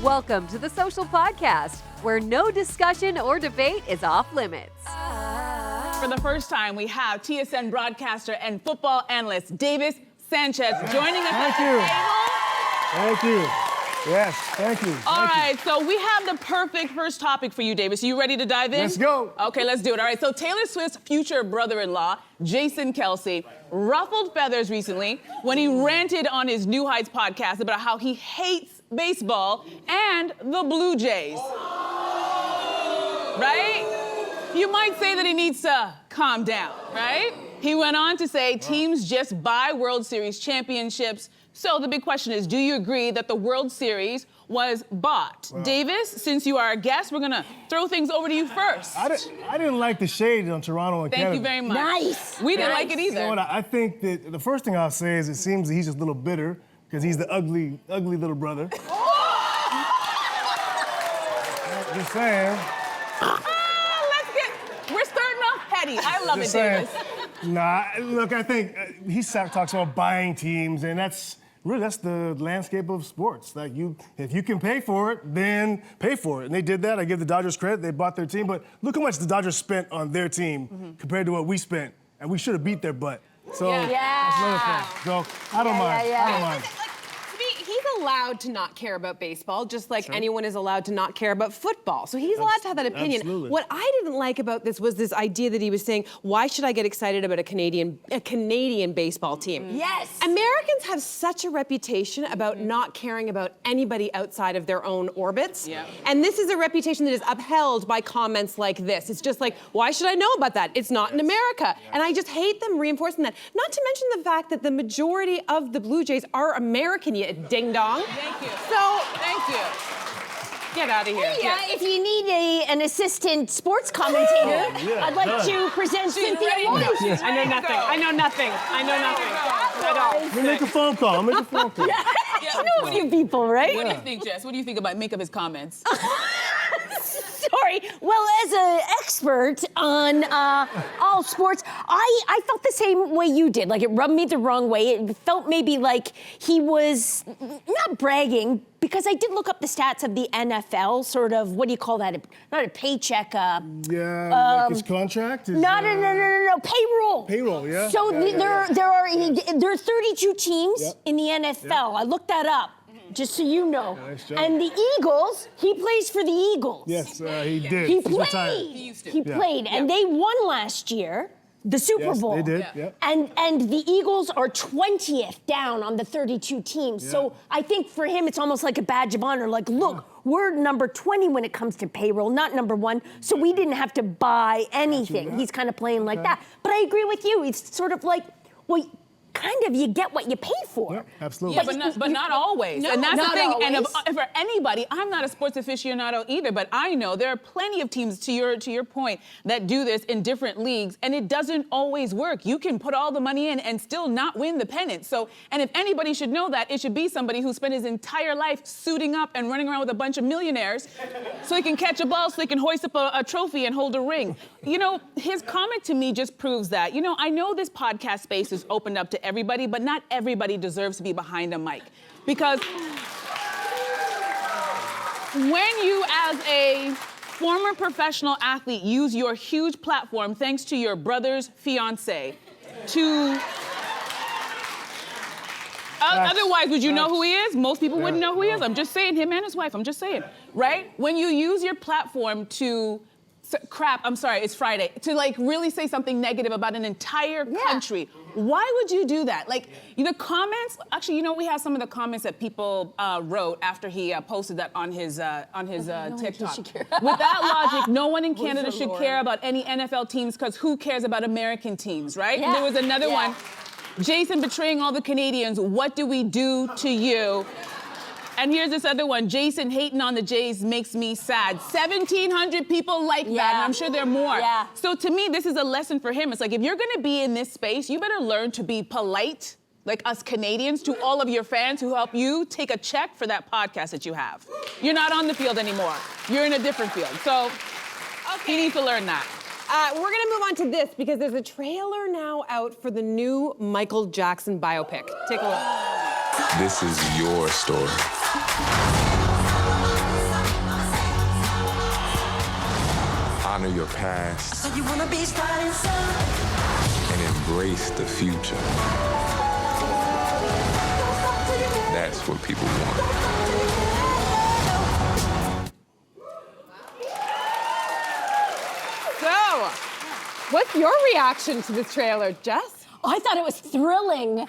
Welcome to the Social Podcast, where no discussion or debate is off limits. For the first time, we have TSN broadcaster and football analyst Davis Sanchez joining us at the table. Thank you. Yes, thank you. All right, so we have the perfect first topic for you, Davis. Are you ready to dive in? Let's go. Okay, let's do it. All right, so Taylor Swift's future brother-in-law, Jason Kelce, ruffled feathers recently when he ranted on his New Heights podcast about how he hates baseball and the Blue Jays. Right? You might say that he needs to calm down, right? He went on to say teams just buy World Series championships. So the big question is, do you agree that the World Series was bought? Wow. Davis, since you are a guest, we're gonna throw things over to you first. I didn't like the shade on Toronto and Canada. Thank you very much. Nice. We didn't like it either. You know what, I think that the first thing I'll say is it seems that he's just a little bitter because he's the ugly little brother. Just saying. We're starting off petty. I love it, Davis. Nah, look, I think he talks about buying teams, and that's the landscape of sports. Like if you can pay for it, then pay for it. And they did that. I give the Dodgers credit. They bought their team, but look how much the Dodgers spent on their team compared to what we spent, and we should have beat their butt. So that's another thing. So I don't mind. I don't mind. He's allowed to not care about baseball, just like anyone is allowed to not care about football. So he's allowed to have that opinion. Absolutely. What I didn't like about this was this idea that he was saying, why should I get excited about a Canadian baseball team? Yes. Americans have such a reputation about not caring about anybody outside of their own orbits. Yeah. And this is a reputation that is upheld by comments like this. It's just like, why should I know about that? It's not in America. And I just hate them reinforcing that. Not to mention the fact that the majority of the Blue Jays are American, you ding-dong. Thank you. So, thank you. Get out of here. Yeah, if you need an assistant sports commentator, I'd like to present Cynthia Loyst. I know nothing at all. Let me make a phone call. You know a few people, right? What do you think, Jess? What do you think about make of his comments? Sorry. Well, as an expert on all sports, I felt the same way you did. Like, it rubbed me the wrong way. It felt maybe like he was not bragging, because I did look up the stats of the NFL, sort of, what do you call that? Not a paycheck. Like his contract? No, payroll. Payroll, yeah. So there are 32 teams in the NFL. I looked that up. Just so you know. Nice job. And the Eagles, he plays for the Eagles. Yes, he did. He He's played. retired. He used to. He played, and they won last year, the Super Bowl. Yes, they did. Yeah. And the Eagles are 20th down on the 32 teams. Yeah. So I think for him, it's almost like a badge of honor. Like, look, we're number 20 when it comes to payroll, not number 1. So we didn't have to buy anything. He's kind of playing like that. But I agree with you. It's sort of like, well, kind of, you get what you pay for. Yep, absolutely. Yeah, but not always. No, and that's not the thing. always. And for anybody, I'm not a sports aficionado either, but I know there are plenty of teams, to your point, that do this in different leagues, and it doesn't always work. You can put all the money in and still not win the pennant. So, and if anybody should know that, it should be somebody who spent his entire life suiting up and running around with a bunch of millionaires so he can catch a ball, so he can hoist up a trophy and hold a ring. You know, his comment to me just proves that. You know, I know this podcast space is opened up to everybody, but not everybody deserves to be behind a mic. Because when you, as a former professional athlete, use your huge platform, thanks to your brother's fiance, to... Otherwise, would you know who he is? Most people wouldn't know who he is. I'm just saying, him and his wife, I'm just saying, right? When you use your platform to... it's Friday. To like really say something negative about an entire country. Why would you do that? Like, the comments, actually, you know, we have some of the comments that people wrote after he posted that on his TikTok. With that logic, no one in Canada should care about any NFL teams, because who cares about American teams, right? Yeah. And there was another one, Jason betraying all the Canadians, what do we do to you? And here's this other one, Jason hating on the Jays makes me sad. 1,700 people like that, and I'm sure there are more. Yeah. So to me, this is a lesson for him. It's like, if you're gonna be in this space, you better learn to be polite, like us Canadians, to all of your fans who help you take a check for that podcast that you have. You're not on the field anymore. You're in a different field. So he needs to learn that. We're gonna move on to this because there's a trailer now out for the new Michael Jackson biopic. Take a look. This is your story. honor your past, So you wanna be starting something. and embrace the future. That's what people want. So, what's your reaction to this trailer, Jess? Oh, I thought it was thrilling.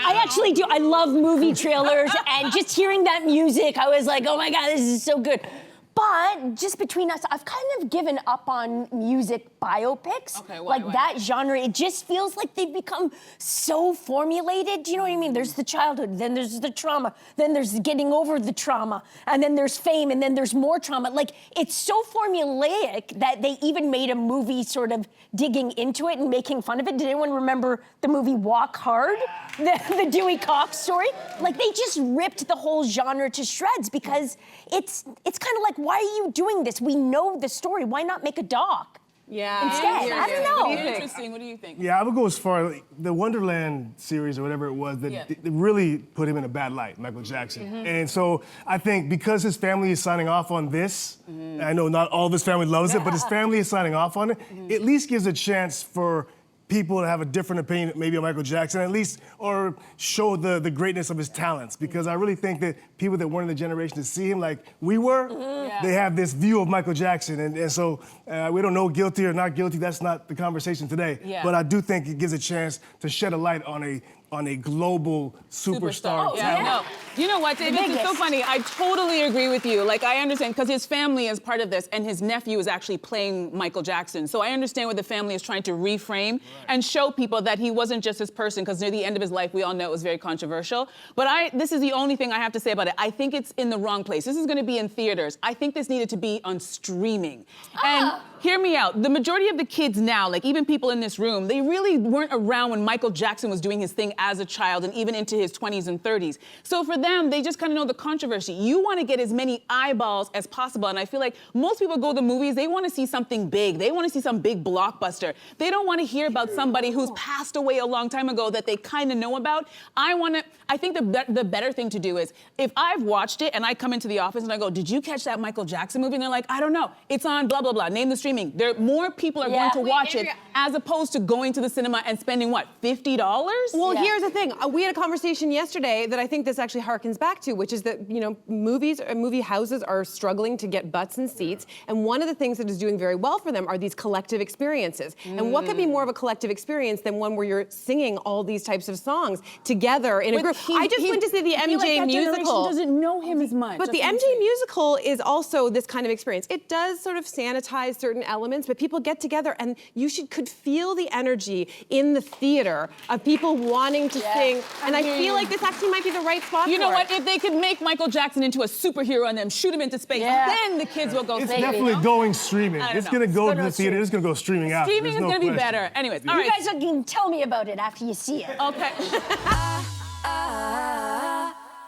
I actually do. I love movie trailers, and just hearing that music, I was like, oh my God, this is so good. But just between us, I've kind of given up on music biopics. Okay, why? That genre, it just feels like they've become so formulated. Do you know what I mean? There's the childhood, then there's the trauma, then there's getting over the trauma, and then there's fame, and then there's more trauma. Like, it's so formulaic that they even made a movie sort of digging into it and making fun of it. Did anyone remember the movie Walk Hard? The Dewey Cox story? Like, they just ripped the whole genre to shreds because it's kind of like, why are you doing this? We know the story. Why not make a doc? Yeah. Instead, I don't know. Interesting. What do you think? Yeah, I would go as far, like, the Wonderland series or whatever it was that it really put him in a bad light, Michael Jackson. And so I think because his family is signing off on this, I know not all of his family loves it, but his family is signing off on it, at least gives a chance for people to have a different opinion maybe on Michael Jackson, at least, or show the greatness of his talents. Because I really think that people that weren't in the generation to see him like we were, they have this view of Michael Jackson. And so we don't know guilty or not guilty, that's not the conversation today. But I do think it gives a chance to shed a light on a global superstar. No. You know what, David? It's so funny. I totally agree with you. Like, I understand, because his family is part of this, and his nephew is actually playing Michael Jackson. So I understand what the family is trying to reframe and show people that he wasn't just this person, because near the end of his life, we all know it was very controversial. But this is the only thing I have to say about it. I think it's in the wrong place. This is gonna be in theaters. I think this needed to be on streaming. And hear me out. The majority of the kids now, like even people in this room, they really weren't around when Michael Jackson was doing his thing as a child and even into his 20s and 30s. So for them, they just kind of know the controversy. You want to get as many eyeballs as possible. And I feel like most people go to movies, they want to see something big. They want to see some big blockbuster. They don't want to hear about somebody who's passed away a long time ago that they kind of know about. I think the better thing to do is, if I've watched it and I come into the office and I go, did you catch that Michael Jackson movie? And they're like, I don't know. It's on blah, blah, blah. Name the streaming. More people are going to watch it as opposed to going to the cinema and spending, what, $50? Well, here's the thing. We had a conversation yesterday that I think this actually harkens back to, which is that, you know, movie houses are struggling to get butts and seats. And one of the things that is doing very well for them are these collective experiences. And what could be more of a collective experience than one where you're singing all these types of songs together in a group? I just went to see the MJ musical. Doesn't know him as much. But the MJ musical is also this kind of experience. It does sort of sanitize certain elements, but people get together and you could feel the energy in the theater of people wanting to sing. And I feel like this actually might be the right spot for it. You know what? If they could make Michael Jackson into a superhero and then shoot him into space, then the kids will go. It's definitely going streaming. It's going to go to the theater. It's going to go streaming out. Streaming is going to be better. Anyways, all right. You guys can tell me about it after you see it. Okay.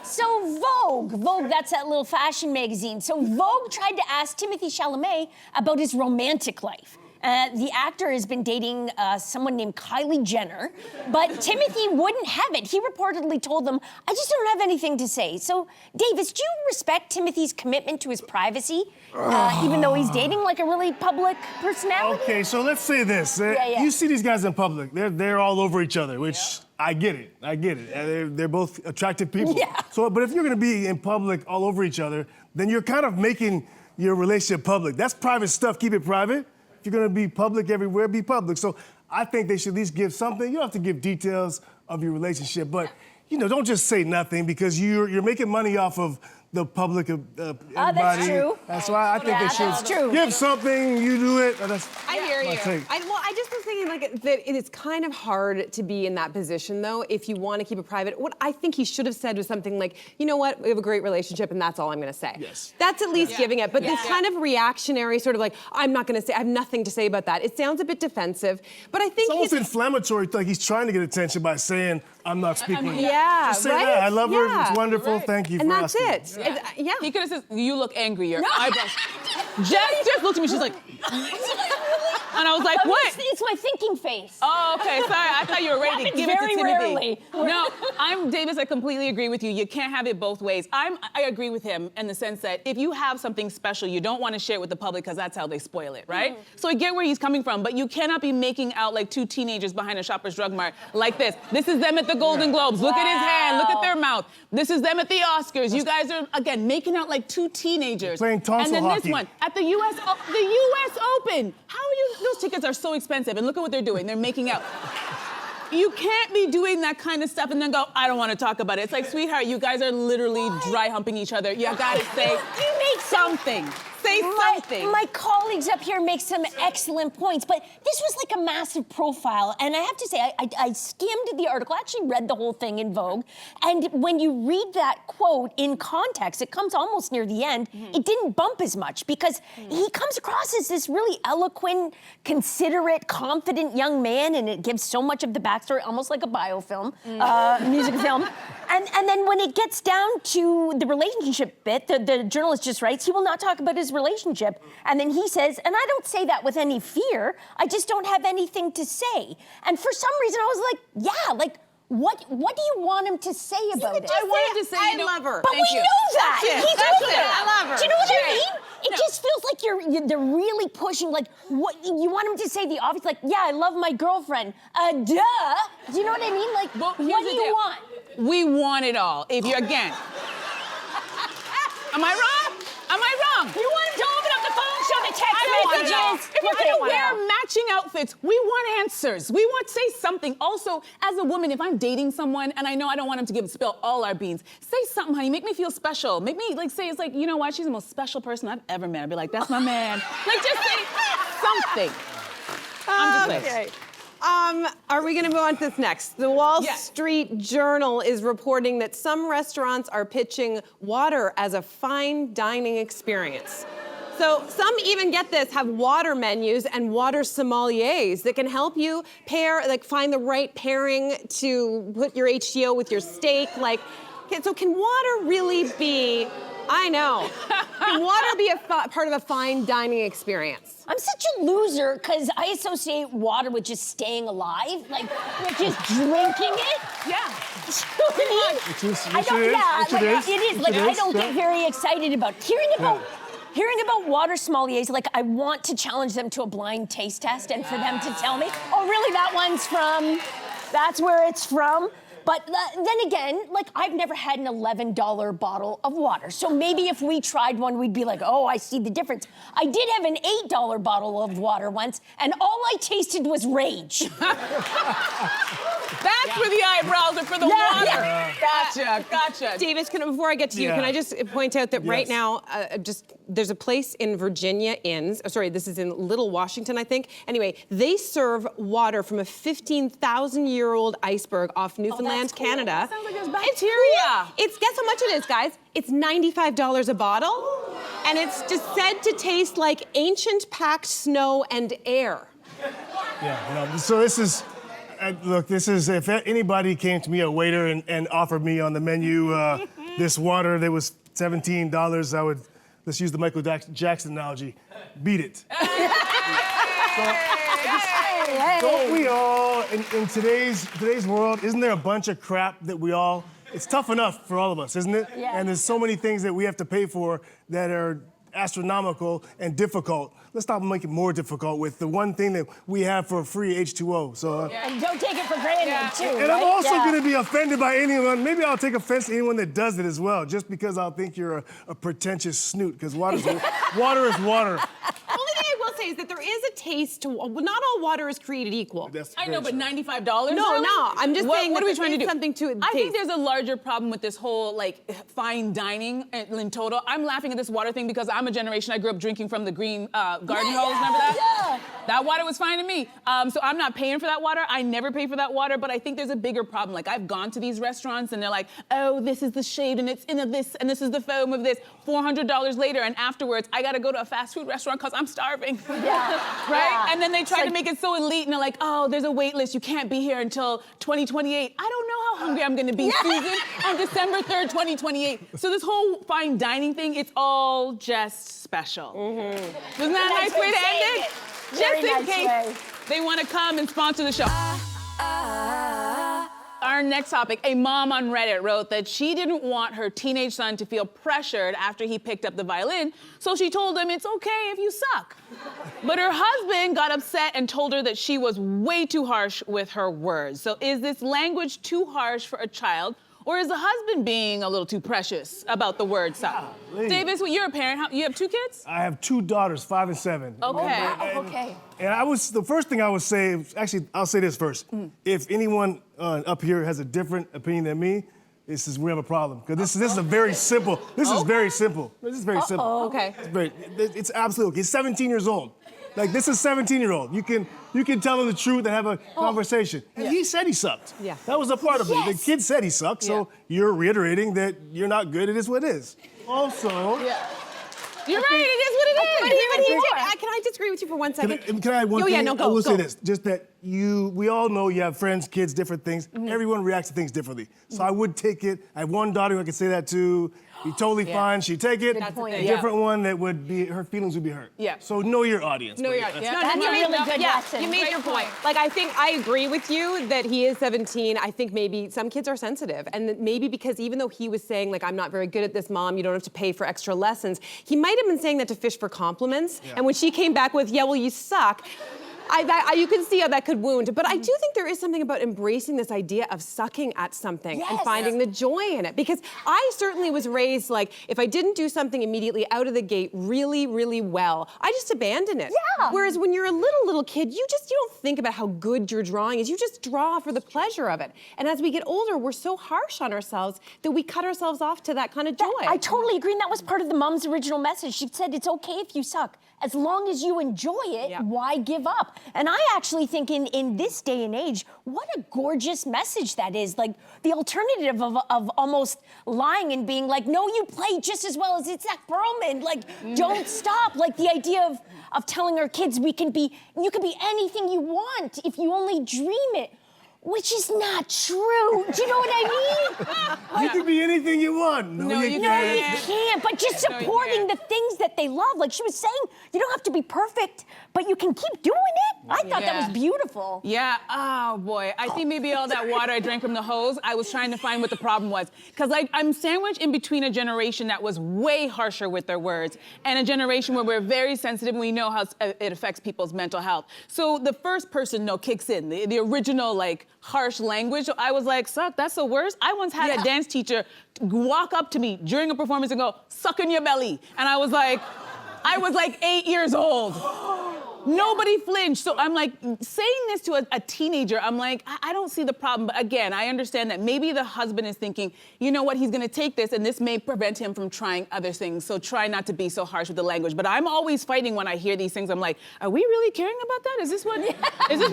So Vogue, that's that little fashion magazine. So Vogue tried to ask Timothée Chalamet about his romantic life. The actor has been dating someone named Kylie Jenner, but Timothée wouldn't have it. He reportedly told them, I just don't have anything to say. So, Davis, do you respect Timothy's commitment to his privacy, even though he's dating like a really public personality? Okay, so let's say this. You see these guys in public, they're all over each other, which I get it. They're both attractive people. So, but if you're gonna be in public all over each other, then you're kind of making your relationship public. That's private stuff, keep it private. If you're gonna be public everywhere, be public. So I think they should at least give something. You don't have to give details of your relationship, but don't just say nothing because you're making money off of the public, everybody. That's true. That's why I think they should give something, you do it. I hear you. I just was thinking that it's kind of hard to be in that position though, if you want to keep it private. What I think he should have said was something like, you know what, we have a great relationship and that's all I'm gonna say. Yes. That's at least giving it, but this kind of reactionary sort of like, I'm not gonna say, I have nothing to say about that. It sounds a bit defensive, but I think it's almost inflammatory, like he's trying to get attention by saying, I'm not speaking. Just say that. I love her, it's wonderful, thank you for asking. And that's it. He could have said, you look angry, your eyebrows. Jess just looked at me, she's like, And I was like, what? It's my thinking face. Oh, okay, sorry. I thought you were ready to give it to Very Timothy. rarely. No, Davis, I completely agree with you. You can't have it both ways. I agree with him in the sense that if you have something special, you don't want to share it with the public because that's how they spoil it, right? So I get where he's coming from, but you cannot be making out like two teenagers behind a Shoppers Drug Mart like this. This is them at the Golden Globes. Look at his hand. Look at their mouth. This is them at the Oscars. You guys are, again, making out like two teenagers. Playing tonsil And then hockey. this one, at the US Open. How are you, those tickets are so expensive, and look at what they're doing. They're making out. You can't be doing that kind of stuff and then go, I don't want to talk about it. It's like, sweetheart, you guys are literally dry humping each other. You gotta say something. Say something. My colleagues up here make some excellent points, but this was like a massive profile. And I have to say, I skimmed the article, I actually read the whole thing in Vogue. And when you read that quote in context, it comes almost near the end, it didn't bump as much because he comes across as this really eloquent, considerate, confident young man, and it gives so much of the backstory, almost like a biofilm, music film. And then when it gets down to the relationship bit, the journalist just writes, he will not talk about his relationship. And then he says, and I don't say that with any fear, I just don't have anything to say. And for some reason I was like, yeah, like, what do you want him to say about it? I wanted to say, I love her. But Thank we you. know that. That's it. He's That's over it. there. I love her. Do you know what I Jay. mean? It just feels like they're really pushing, like, what you want him to say the obvious, like, yeah, I love my girlfriend. Duh. Do you know what I mean? Like, Well, what do here's the you deal. want? We want it all. If you're, again. Am I wrong? Am I wrong? You want him to open up the phone, show the text If messages. you're gonna wear matching outfits, we want answers. We want to say something. Also, as a woman, if I'm dating someone and I know I don't want him to spill all our beans, say something, honey. Make me feel special. Make me say it's like, you know what? She's the most special person I've ever met. I'd be like, that's my man. Like, just say something. I'm just Okay. Are we going to move on to this next? The Wall Street Journal is reporting that some restaurants are pitching water as a fine dining experience. So some even, get this, have water menus and water sommeliers that can help you find the right pairing to put your HTO with your steak. So can water really be, I know, can water be part of a fine dining experience? I'm such a loser because I associate water with just staying alive, like with just drinking it. Yeah. It is. Like, I don't get very excited about hearing about water sommeliers. Like, I want to challenge them to a blind taste test and for them to tell me, oh, really, that's where it's from. But then again, like, I've never had an $11 bottle of water. So maybe if we tried one, we'd be like, oh, I see the difference. I did have an $8 bottle of water once, and all I tasted was rage. That's for the eyebrows and for the water. Yeah. Gotcha. Davis, before I get to you, can I just point out that right now, there's a place in Virginia Inns, this is in Little Washington, I think. Anyway, they serve water from a 15,000-year-old iceberg off Newfoundland, Canada. Sounds like there's bacteria. Guess how much it is, guys? It's $95 a bottle, and it's just said to taste like ancient packed snow and air. Yeah, so this is, if anybody came to me, a waiter, and offered me on the menu this water that was $17, I would, let's use the Michael Jackson analogy, beat it. Don't we all, in today's world, isn't there a bunch of crap that it's tough enough for all of us, isn't it? Yeah. And there's so many things that we have to pay for that are astronomical and difficult. Let's not make it more difficult with the one thing that we have for free H2O. So, And don't take it for granted, too, and I'm also going to be offended by anyone. Maybe I'll take offense to anyone that does it as well, just because I'll think you're a pretentious snoot, because water is water. Only thing I will say is that there is a taste to, not all water is created equal. I know, but $95? No, I'm just saying what are we trying to do? Something to I think taste. there's a larger problem with this whole, fine dining in total. I'm laughing at this water thing because I'm a generation, I grew up drinking from the green garden hose, remember that? Yeah. That water was fine to me. So I'm not paying for that water. I never pay for that water, but I think there's a bigger problem. Like, I've gone to these restaurants and they're like, oh, this is the shade and it's in this and this is the foam of this. $400 later, and afterwards, I gotta go to a fast food restaurant because I'm starving. Yeah. Right? Yeah. And then they try to make it so elite and they're like, oh, there's a wait list. You can't be here until 2028. I don't know how hungry I'm gonna be, Susan, on December 3rd, 2028. So this whole fine dining thing, it's all just special. Isn't that a nice way to end it? Very Just in nice case way. they want to come and sponsor the show. Our next topic, a mom on Reddit wrote that she didn't want her teenage son to feel pressured after he picked up the violin, so she told him it's okay if you suck. But her husband got upset and told her that she was way too harsh with her words. So is this language too harsh for a child, or is the husband being a little too precious about the word suck? Davis, well, you're a parent. You have 2 kids? I have 2 daughters, 5 and 7. Okay. Okay. And the first thing I would say, actually, I'll say this first. If anyone up here has a different opinion than me, we have a problem. Because this is a very simple, this is very simple. This is very simple. Okay. It's absolutely okay. He's 17 years old. Like, this is a 17-year-old. You can tell him the truth and have a conversation. And he said he sucked. Yeah. That was a part of it. The Yes. kid said he sucked, so you're reiterating that you're not good. It is what it is. Also, You're right, it is what it is. But he did. Can I disagree with you for 1 second? Can I add one Oh, thing? yeah, no, go, I will go. say this, just that we all know you have friends, kids, different things. Everyone reacts to things differently. So I would take it. I have one daughter who I can say that to. Be totally fine. She'd take it. Good point. A different one that would be, her feelings would be hurt. Yeah. So know your audience. No, buddy. you're That's- That's a really good yeah, lesson. you made Great your point. point. Like, I think I agree with you that he is 17. I think maybe some kids are sensitive. And that maybe because even though he was saying, like, I'm not very good at this, Mom, you don't have to pay for extra lessons, he might have been saying that to fish for compliments. Yeah. And when she came back with, yeah, well, you suck, you can see how that could wound. But I do think there is something about embracing this idea of sucking at something and Yes. finding the joy in it. Because I certainly was raised like, if I didn't do something immediately out of the gate really, really well, I just abandon it. Yeah. Whereas when you're a little kid, you don't think about how good your drawing is. You just draw for the pleasure of it. And as we get older, we're so harsh on ourselves that we cut ourselves off to that kind of joy. I totally agree, and that was part of the mom's original message. She said it's okay if you suck. As long as you enjoy it, Yeah. why give up? And I actually think in this day and age, what a gorgeous message that is. Like, the alternative of almost lying and being like, no, you play just as well as Zach Perlman. Like, don't stop. Like, the idea of telling our kids you can be anything you want if you only dream it. Which is not true. Do you know what I mean? You can be anything you want. No, you No, can't. you can't. But just No, you supporting the can't. things that they love. Like she was saying, you don't have to be perfect, but you can keep doing it. I thought that was beautiful. Yeah, oh boy. I think maybe all that water I drank from the hose, I was trying to find what the problem was. Because I'm sandwiched in between a generation that was way harsher with their words and a generation where we're very sensitive and we know how it affects people's mental health. So the first person kicks in, the original like harsh language. So I was like, suck, that's the worst. I once had a dance teacher walk up to me during a performance and go, suck in your belly. And I was like 8 years old. Nobody flinched. So I'm like, saying this to a teenager, I'm like, I don't see the problem. But again, I understand that maybe the husband is thinking, you know what, he's gonna take this and this may prevent him from trying other things. So try not to be so harsh with the language. But I'm always fighting when I hear these things. I'm like, are we really caring about that? Is this what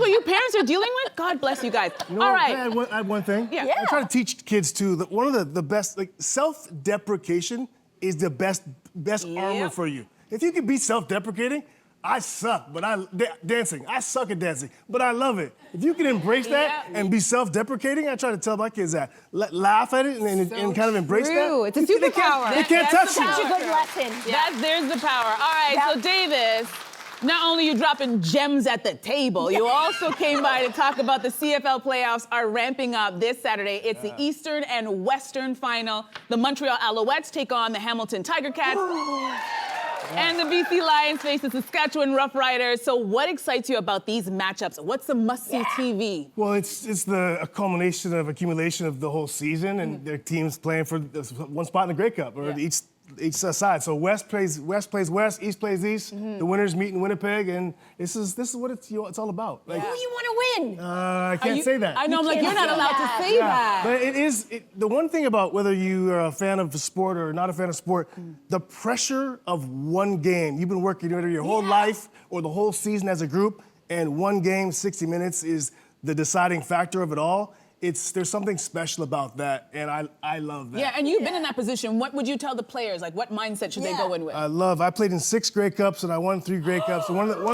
you parents are dealing with? God bless you guys. You know All what? right. Can I add one thing? Yeah. I try to teach kids too that one of the best, like, self-deprecation is the best armor for you. If you can be self-deprecating, I suck, but dancing. I suck at dancing, but I love it. If you can embrace that and be self-deprecating, I try to tell my kids that. Laugh at it and kind of embrace true. that. It's a superpower. They can't touch you. Such a good lesson. There's the power. All right, so Davis, not only are you dropping gems at the table, you also came by to talk about the CFL playoffs are ramping up this Saturday. It's the Eastern and Western final. The Montreal Alouettes take on the Hamilton Tiger Cats. And the BC Lions face the Saskatchewan Roughriders. So what excites you about these matchups? What's the must-see TV? Well, it's a culmination of accumulation of the whole season, and their teams playing for one spot in the Grey Cup, or each side. So West plays West, East plays East. The winners meet in Winnipeg, and this is what it's all about. Like, Who you want to win? I can't say that. I know, I'm like, you're not allowed to say Yeah, that. but the one thing about whether you are a fan of sport or not a fan of sport, the pressure of one game. You've been working either your whole life or the whole season as a group, and one game, 60 minutes, is the deciding factor of it all. There's something special about that, and I love that. Yeah, and you've been in that position. What would you tell the players? Like, what mindset should they go in with? I played in 6 Grey Cups, and I won 3 Grey Cups. And one of the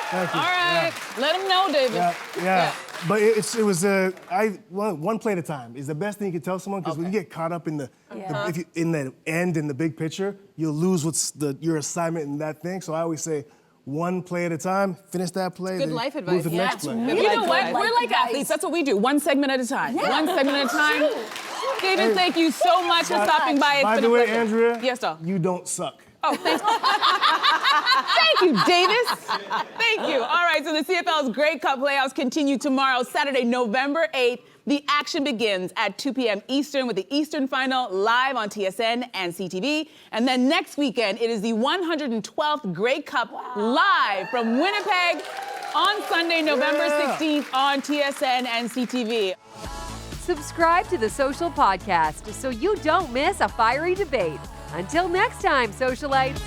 thank you. All right, let them know, David. Yeah. But it was one play at a time is the best thing you can tell someone, because when you get caught up in in the end, in the big picture, you'll lose your assignment in that thing. So I always say, one play at a time, finish that play. Good then life move advice. to the Yeah, next it's play. really You know what? We're like athletes. That's what we do. One segment at a time. One segment at a time. David, thank you so much for stopping by. It's By been the a way, pleasure. Andrea, Yes, doll. you don't suck. Oh, thanks. Thank you, Davis. Thank you. All right, so the CFL's Grey Cup playoffs continue tomorrow, Saturday, November 8th. The action begins at 2 p.m. Eastern with the Eastern Final live on TSN and CTV. And then next weekend, it is the 112th Grey Cup live from Winnipeg on Sunday, November 16th on TSN and CTV. Subscribe to the Social Podcast so you don't miss a fiery debate. Until next time, socialites.